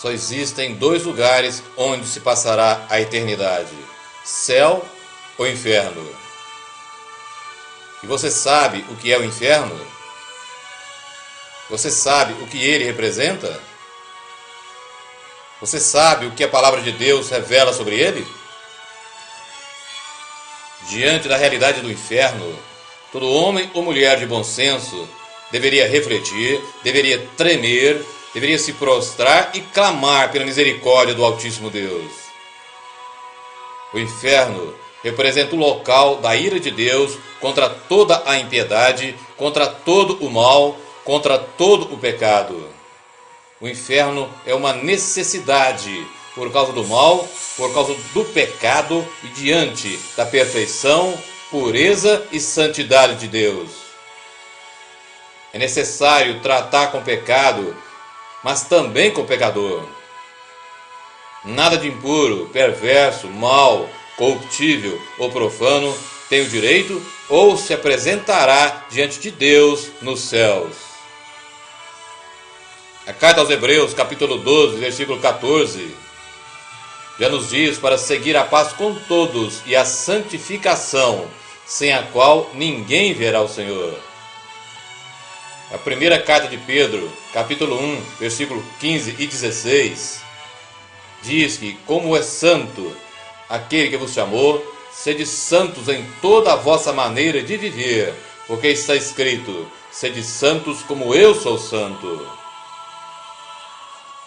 Só existem dois lugares onde se passará a eternidade: céu ou inferno. E você sabe o que é o inferno? Você sabe o que ele representa? Você sabe o que a palavra de Deus revela sobre ele? Diante da realidade do inferno, todo homem ou mulher de bom senso deveria refletir, deveria tremer, deveria se prostrar e clamar pela misericórdia do Altíssimo Deus. O inferno representa o local da ira de Deus contra toda a impiedade, contra todo o mal, contra todo o pecado. O inferno é uma necessidade por causa do mal, por causa do pecado e diante da perfeição, pureza e santidade de Deus. É necessário tratar com o pecado, mas também com o pecador. Nada de impuro, perverso, mau, corruptível ou profano tem o direito ou se apresentará diante de Deus nos céus. A carta aos Hebreus, capítulo 12, versículo 14, já nos diz para seguir a paz com todos e a santificação, sem a qual ninguém verá o Senhor. A primeira carta de Pedro, capítulo 1, versículo 15 e 16, diz que, como é santo aquele que vos chamou, sede santos em toda a vossa maneira de viver, porque está escrito: sede santos como eu sou santo.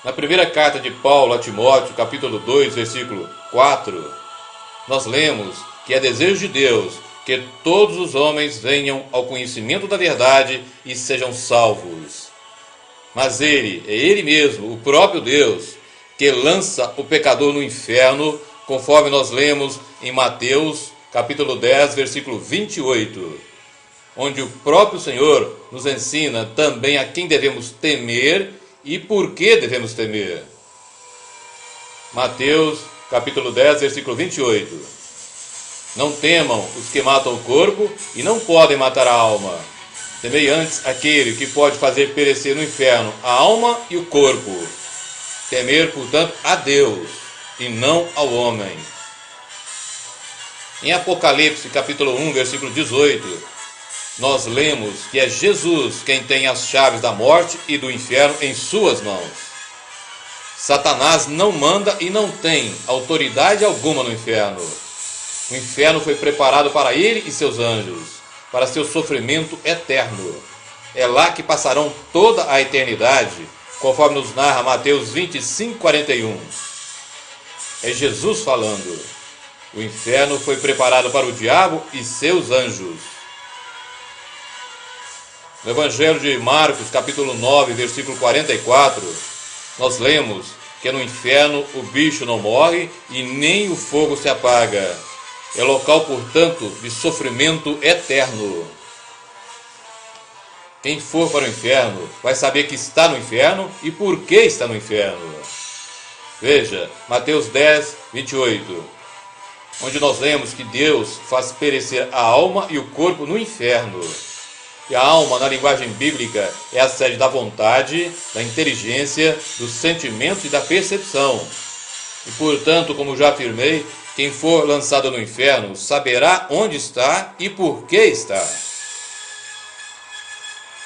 Na primeira carta de Paulo a Timóteo, capítulo 2, versículo 4, nós lemos que é desejo de Deus que todos os homens venham ao conhecimento da verdade e sejam salvos. Mas é Ele mesmo, o próprio Deus, que lança o pecador no inferno, conforme nós lemos em Mateus, capítulo 10, versículo 28, onde o próprio Senhor nos ensina também a quem devemos temer e por que devemos temer. Mateus, capítulo 10, versículo 28. Não temam os que matam o corpo e não podem matar a alma. Temei antes aquele que pode fazer perecer no inferno a alma e o corpo. Temer, portanto, a Deus e não ao homem. Em Apocalipse, capítulo 1, versículo 18, nós lemos que é Jesus quem tem as chaves da morte e do inferno em suas mãos. Satanás não manda e não tem autoridade alguma no inferno. O inferno foi preparado para ele e seus anjos, para seu sofrimento eterno. É lá que passarão toda a eternidade, conforme nos narra Mateus 25, 41. É Jesus falando. O inferno foi preparado para o diabo e seus anjos. No Evangelho de Marcos, capítulo 9, versículo 44, nós lemos que no inferno o bicho não morre e nem o fogo se apaga. É local, portanto, de sofrimento eterno. Quem for para o inferno vai saber que está no inferno e por que está no inferno. Veja, Mateus 10, 28, onde nós lemos que Deus faz perecer a alma e o corpo no inferno. E a alma, na linguagem bíblica, é a sede da vontade, da inteligência, dos sentimentos e da percepção. E, portanto, como já afirmei, quem for lançado no inferno saberá onde está e por que está.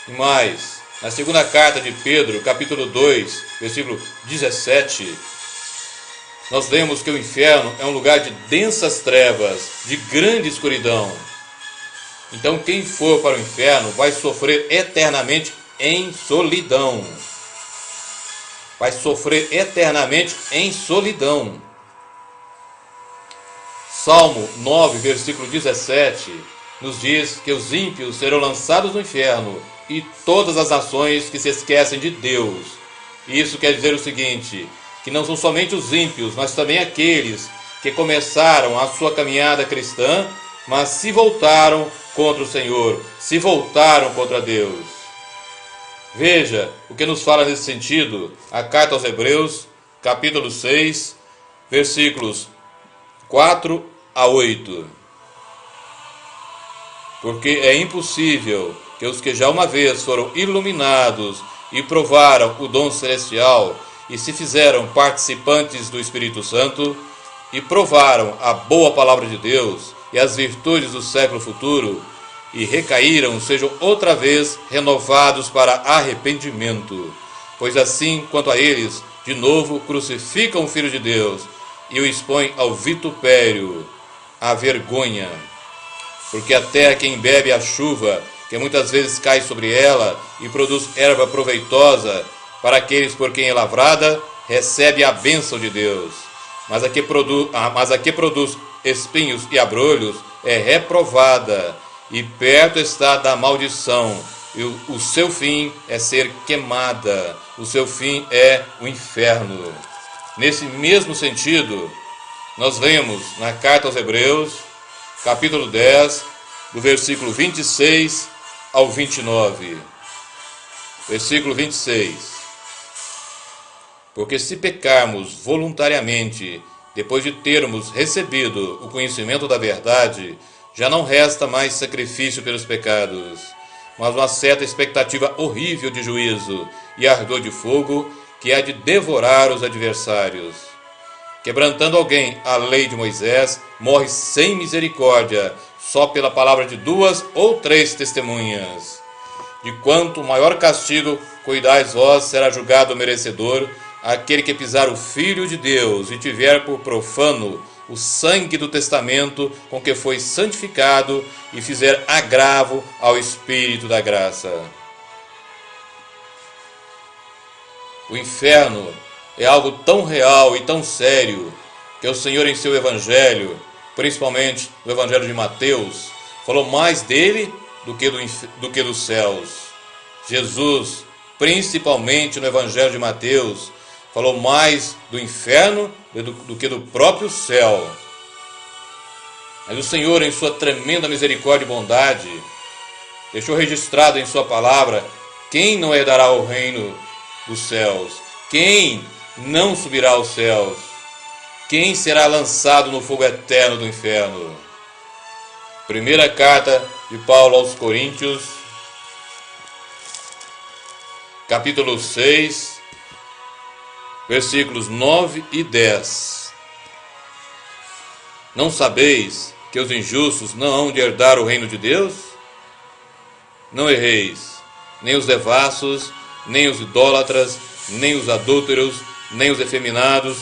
E mais, na segunda carta de Pedro, capítulo 2, versículo 17, nós lemos que o inferno é um lugar de densas trevas, de grande escuridão. Então quem for para o inferno vai sofrer eternamente em solidão. Vai sofrer eternamente em solidão. Salmo 9, versículo 17, nos diz que os ímpios serão lançados no inferno e todas as nações que se esquecem de Deus. Isso quer dizer o seguinte, que não são somente os ímpios, mas também aqueles que começaram a sua caminhada cristã, mas se voltaram contra o Senhor, se voltaram contra Deus. Veja o que nos fala nesse sentido a carta aos Hebreus, capítulo 6, versículos 4 a 8. Porque é impossível que os que já uma vez foram iluminados e provaram o dom celestial e se fizeram participantes do Espírito Santo, e provaram a boa palavra de Deus e as virtudes do século futuro, e recaíram, sejam outra vez renovados para arrependimento. Pois assim, quanto a eles, de novo crucificam o Filho de Deus e o expõem ao vitupério, à vergonha. Porque a terra quem bebe a chuva, que muitas vezes cai sobre ela e produz erva proveitosa para aqueles por quem é lavrada, recebe a bênção de Deus. Mas a que produz espinhos e abrolhos é reprovada, e perto está da maldição, e o seu fim é ser queimada, o seu fim é o inferno. Nesse mesmo sentido, nós lemos na carta aos Hebreus, capítulo 10, do versículo 26 ao 29. Versículo 26. Porque se pecarmos voluntariamente, depois de termos recebido o conhecimento da verdade, já não resta mais sacrifício pelos pecados, mas uma certa expectativa horrível de juízo e ardor de fogo que há de devorar os adversários. Quebrantando alguém a lei de Moisés, morre sem misericórdia, só pela palavra de 2 ou 3 testemunhas. De quanto maior castigo cuidais vós, será julgado merecedor aquele que pisar o Filho de Deus e tiver por profano o sangue do testamento com que foi santificado e fizer agravo ao Espírito da graça. O inferno é algo tão real e tão sério que o Senhor em seu Evangelho, principalmente no Evangelho de Mateus, falou mais dele do que dos céus. Jesus, principalmente no Evangelho de Mateus, falou mais do inferno do que do próprio céu. Mas o Senhor, em sua tremenda misericórdia e bondade, deixou registrado em sua palavra quem não herdará o reino dos céus, quem não subirá aos céus, quem será lançado no fogo eterno do inferno. Primeira carta de Paulo aos Coríntios, capítulo 6, versículos 9 e 10. Não sabeis que os injustos não hão de herdar o reino de Deus? Não erreis, nem os devassos, nem os idólatras, nem os adúlteros, nem os efeminados,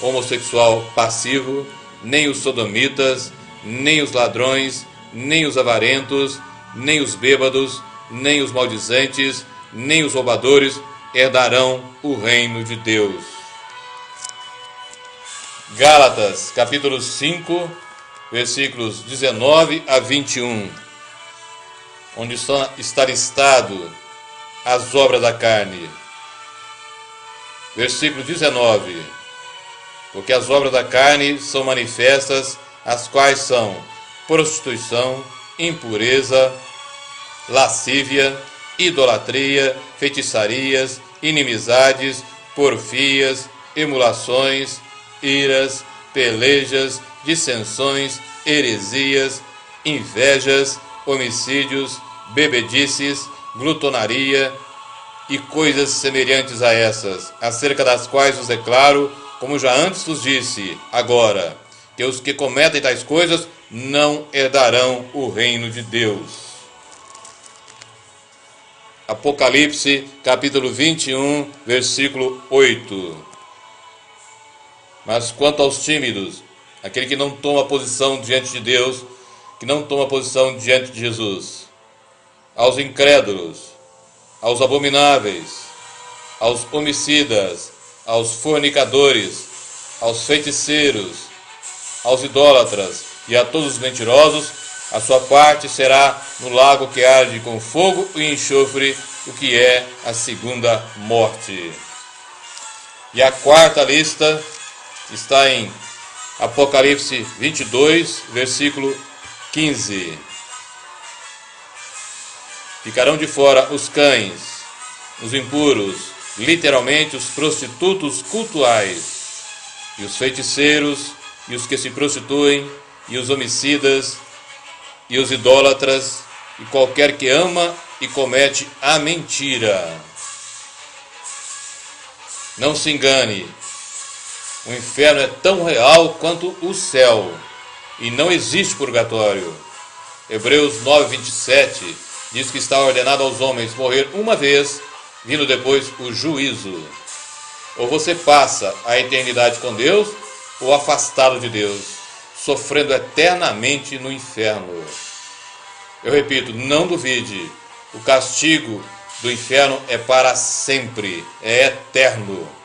homossexual passivo, nem os sodomitas, nem os ladrões, nem os avarentos, nem os bêbados, nem os maldizentes, nem os roubadores herdarão o reino de Deus. Gálatas, capítulo 5, versículos 19 a 21, onde está listado as obras da carne. Versículo 19. Porque as obras da carne são manifestas, as quais são prostituição, impureza, lascívia, idolatria, feitiçarias, inimizades, porfias, emulações, iras, pelejas, dissensões, heresias, invejas, homicídios, bebedices, glutonaria e coisas semelhantes a essas, acerca das quais vos declaro, como já antes vos disse, agora, que os que cometem tais coisas não herdarão o reino de Deus. Apocalipse, capítulo 21, versículo 8. Mas quanto aos tímidos, aquele que não toma posição diante de Deus, que não toma posição diante de Jesus, aos incrédulos, aos abomináveis, aos homicidas, aos fornicadores, aos feiticeiros, aos idólatras e a todos os mentirosos, a sua parte será no lago que arde com fogo e enxofre, o que é a segunda morte. E a quarta lista está em Apocalipse 22, versículo 15. Ficarão de fora os cães, os impuros, literalmente os prostitutos cultuais, e os feiticeiros, e os que se prostituem, e os homicidas, e os idólatras, e qualquer que ama e comete a mentira. Não se engane, o inferno é tão real quanto o céu, e não existe purgatório. Hebreus 9:27 diz que está ordenado aos homens morrer uma vez, vindo depois o juízo. Ou você passa a eternidade com Deus, ou afastado de Deus, sofrendo eternamente no inferno. Eu repito, não duvide, o castigo do inferno é para sempre, é eterno.